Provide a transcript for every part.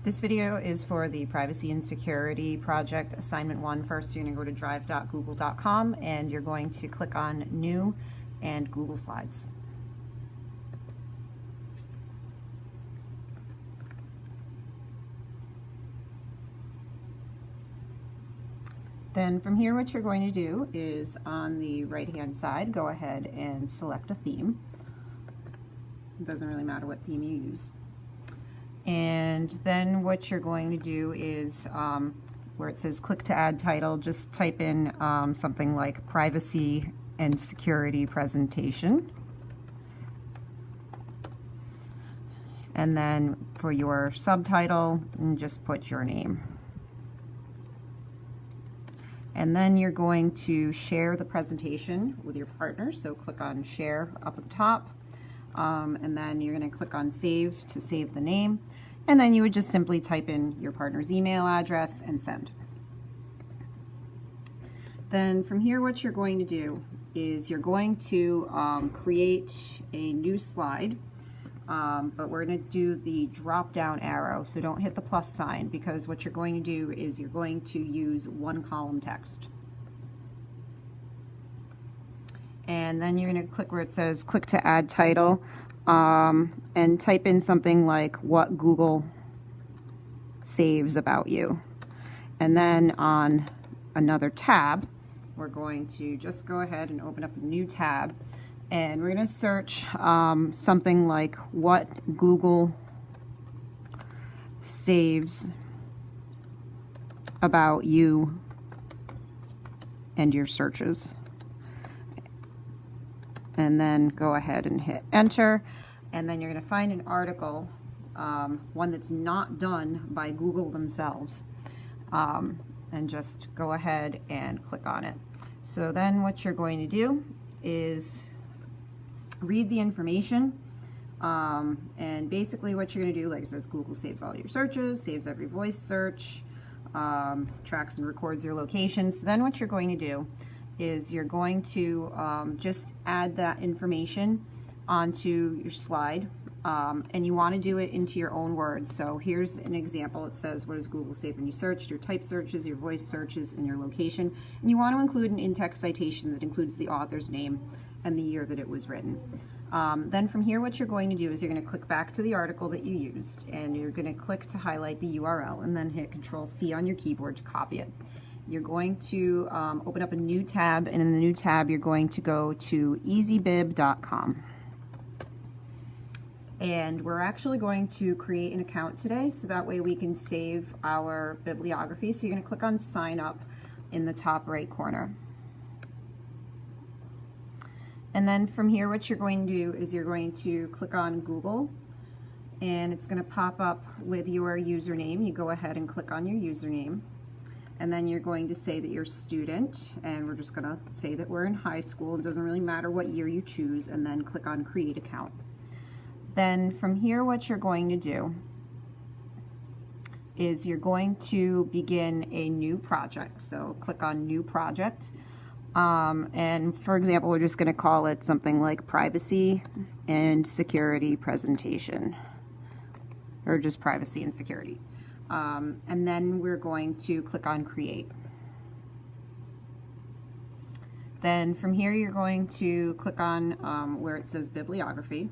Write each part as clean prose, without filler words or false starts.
This video is for the Privacy and Security Project Assignment 1. First, you're going to go to drive.google.com and you're going to click on New and Google Slides. Then from here, what you're going to do is on the right-hand side, go ahead and select a theme. It doesn't really matter what theme you use. And then what you're going to do is where it says click to add title, just type in something like Privacy and Security Presentation. And then for your subtitle, just put your name. And then you're going to share the presentation with your partner. So click on Share up at the top. And then you're going to click on Save to save the name. And then you would just simply type in your partner's email address and send. Then from here, what you're going to do is you're going to create a new slide. But we're going to do the drop down arrow, so don't hit the plus sign, because what you're going to do is you're going to use one column text. And then you're going to click where it says click to add title and type in something like what Google saves about you. And then on another tab, we're going to just go ahead and open up a new tab. And we're going to search something like what Google saves about you and your searches. And then go ahead and hit enter. And then you're going to find an article, one that's not done by Google themselves. And just go ahead and click on it. So then what you're going to do is read the information, and basically what you're going to do, like it says, Google saves all your searches, saves every voice search, tracks and records your location. So then what you're going to do is you're going to just add that information onto your slide, and you want to do it into your own words. So here's an example. It says, what does Google save when you search? Your type searches, your voice searches, and your location. And you want to include an in-text citation that includes the author's name and the year that it was written. Then from here, what you're going to do is you're going to click back to the article that you used, and you're going to click to highlight the URL, and then hit Control-C on your keyboard to copy it. You're going to open up a new tab, and in the new tab, you're going to go to easybib.com. And we're actually going to create an account today, so that way we can save our bibliography. So you're going to click on Sign Up in the top right corner. And then from here, what you're going to do is you're going to click on Google, and it's going to pop up with your username. You go ahead and click on your username, and then you're going to say that you're a student, and we're just going to say that we're in high school. It doesn't really matter what year you choose, and then click on Create Account. Then from here, what you're going to do is you're going to begin a new project. So click on New Project. And for example, we're just going to call it something like Privacy and Security Presentation, or just Privacy and Security. And then we're going to click on Create. Then from here, you're going to click on where it says Bibliography.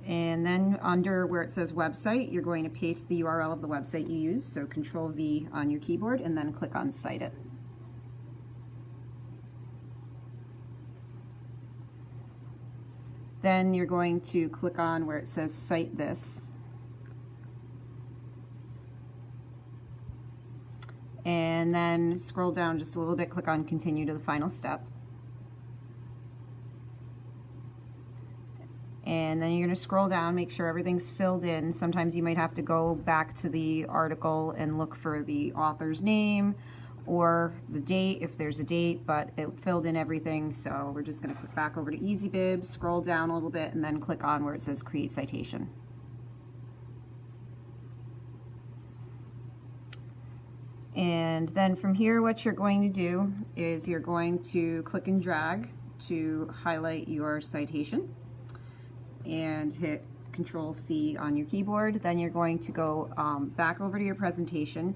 And then under where it says website, you're going to paste the URL of the website you use. So Control-V on your keyboard, and then click on Cite It. Then you're going to click on where it says Cite This. And then scroll down just a little bit, click on Continue to the final step. And then you're going to scroll down, make sure everything's filled in. Sometimes you might have to go back to the article and look for the author's name or the date, if there's a date, but it filled in everything. So we're just going to click back over to EasyBib, scroll down a little bit, and then click on where it says Create Citation. And then from here, what you're going to do is you're going to click and drag to highlight your citation, and hit Control C on your keyboard. Then you're going to go back over to your presentation,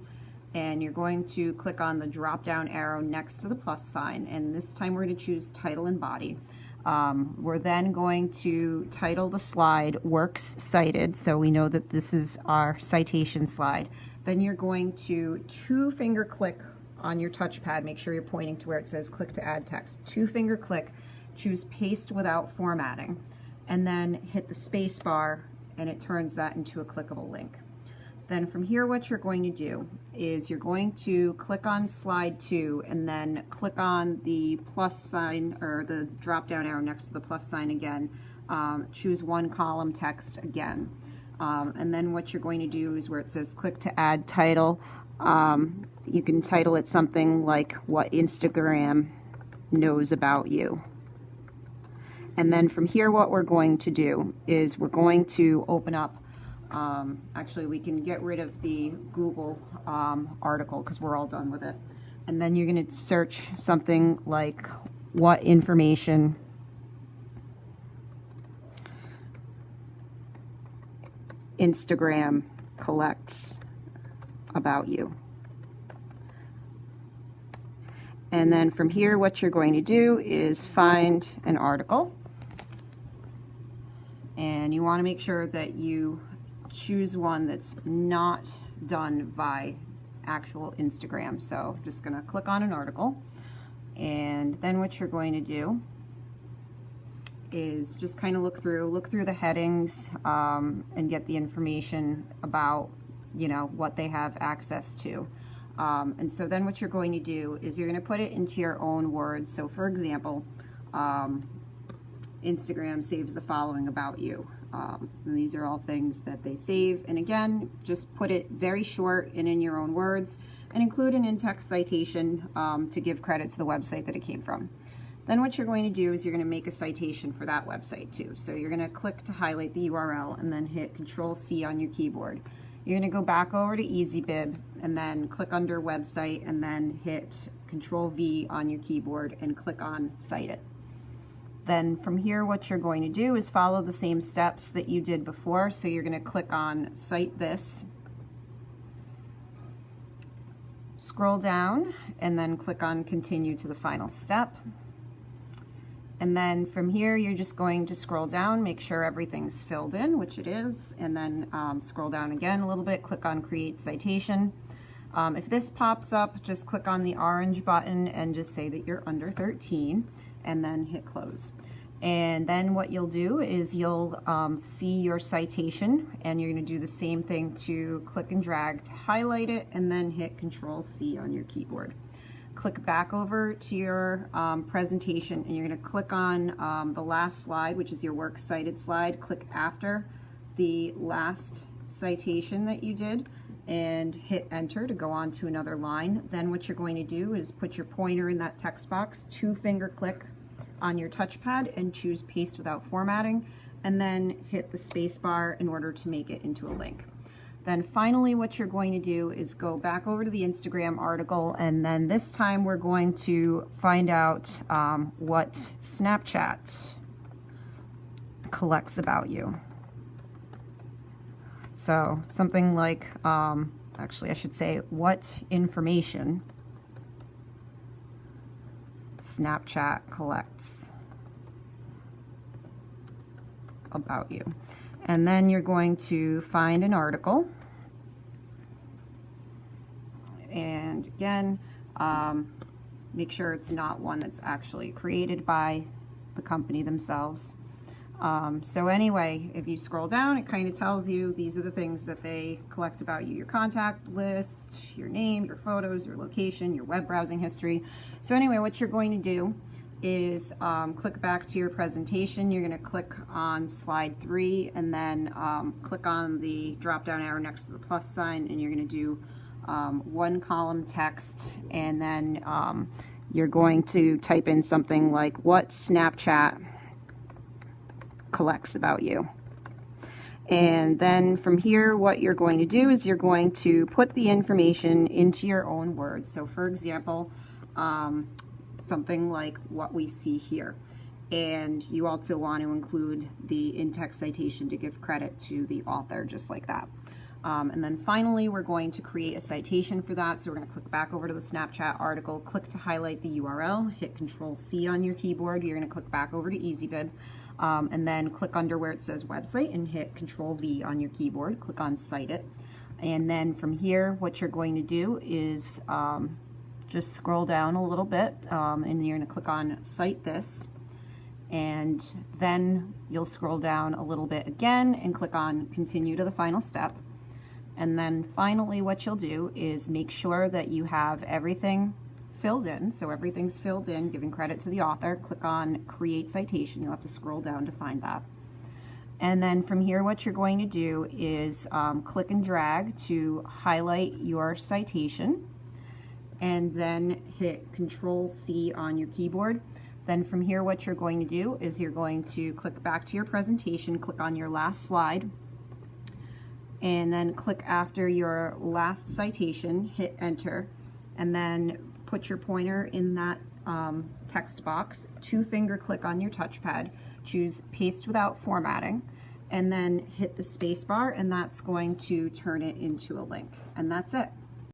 and you're going to click on the drop down arrow next to the plus sign, and this time we're going to choose title and body. We're then going to title the slide Works Cited, so we know that this is our citation slide. Then you're going to two-finger click on your touchpad, make sure you're pointing to where it says click to add text. Two-finger click, choose paste without formatting, and then hit the space bar, and it turns that into a clickable link. Then from here, what you're going to do is you're going to click on slide 2 and then click on the plus sign or the drop down arrow next to the plus sign again. Choose one column text again. And then what you're going to do is where it says click to add title, you can title it something like what Instagram knows about you. And then from here, what we're going to do is we're going to open up actually, we can get rid of the Google article because we're all done with it. And then you're going to search something like what information Instagram collects about you. And then from here, what you're going to do is find an article. And you want to make sure that you choose one that's not done by actual Instagram. So I'm just going to click on an article, and then what you're going to do is just kind of look through the headings and get the information about, you know, what they have access to. And so then what you're going to do is you're going to put it into your own words. So for example, Instagram saves the following about you. And these are all things that they save. And again, just put it very short and in your own words, and include an in-text citation to give credit to the website that it came from. Then what you're going to do is you're going to make a citation for that website too. So you're going to click to highlight the URL and then hit Control C on your keyboard. You're going to go back over to EasyBib and then click under website and then hit Control V on your keyboard and click on Cite It. Then from here, what you're going to do is follow the same steps that you did before. So you're going to click on Cite This, scroll down, and then click on Continue to the final step. And then from here, you're just going to scroll down, make sure everything's filled in, which it is, and then scroll down again a little bit, click on Create Citation. If this pops up, just click on the orange button and just say that you're under 13. And then hit close. And then what you'll do is you'll see your citation, and you're going to do the same thing to click and drag to highlight it, and then hit Control C on your keyboard. Click back over to your presentation, and you're going to click on the last slide, which is your Works Cited slide. Click after the last citation that you did and hit enter to go on to another line. Then what you're going to do is put your pointer in that text box, two-finger click on your touchpad and choose paste without formatting, and then hit the space bar in order to make it into a link. Then finally, what you're going to do is go back over to the Instagram article, and then this time we're going to find out what Snapchat collects about you. So something like, actually I should say, what information Snapchat collects about you. And then you're going to find an article. And again, make sure it's not one that's actually created by the company themselves. So anyway, if you scroll down, it kind of tells you these are the things that they collect about you: your contact list, your name, your photos, your location, your web browsing history. So anyway, what you're going to do is click back to your presentation. You're going to click on slide 3 and then click on the drop down arrow next to the plus sign, and you're going to do one column text, and then you're going to type in something like what Snapchat collects about you. And then from here, what you're going to do is you're going to put the information into your own words. So for example, something like what we see here. And you also want to include the in-text citation to give credit to the author, just like that. And then finally, we're going to create a citation for that. So we're going to click back over to the Snapchat article, click to highlight the URL, hit Control-C on your keyboard. You're going to click back over to EasyBid, and then click under where it says website and hit Control-V on your keyboard. Click on Cite It. And then from here, what you're going to do is just scroll down a little bit, and you're going to click on Cite This. And then you'll scroll down a little bit again and click on Continue to the final step. And then finally what you'll do is make sure that you have everything filled in. So everything's filled in, giving credit to the author. Click on Create Citation. You'll have to scroll down to find that. And then from here what you're going to do is click and drag to highlight your citation, and then hit Control-C on your keyboard. Then from here, what you're going to do is you're going to click back to your presentation, click on your last slide, and then click after your last citation, hit Enter, and then put your pointer in that text box, two-finger click on your touchpad, choose Paste Without Formatting, and then hit the space bar, and that's going to turn it into a link. And that's it.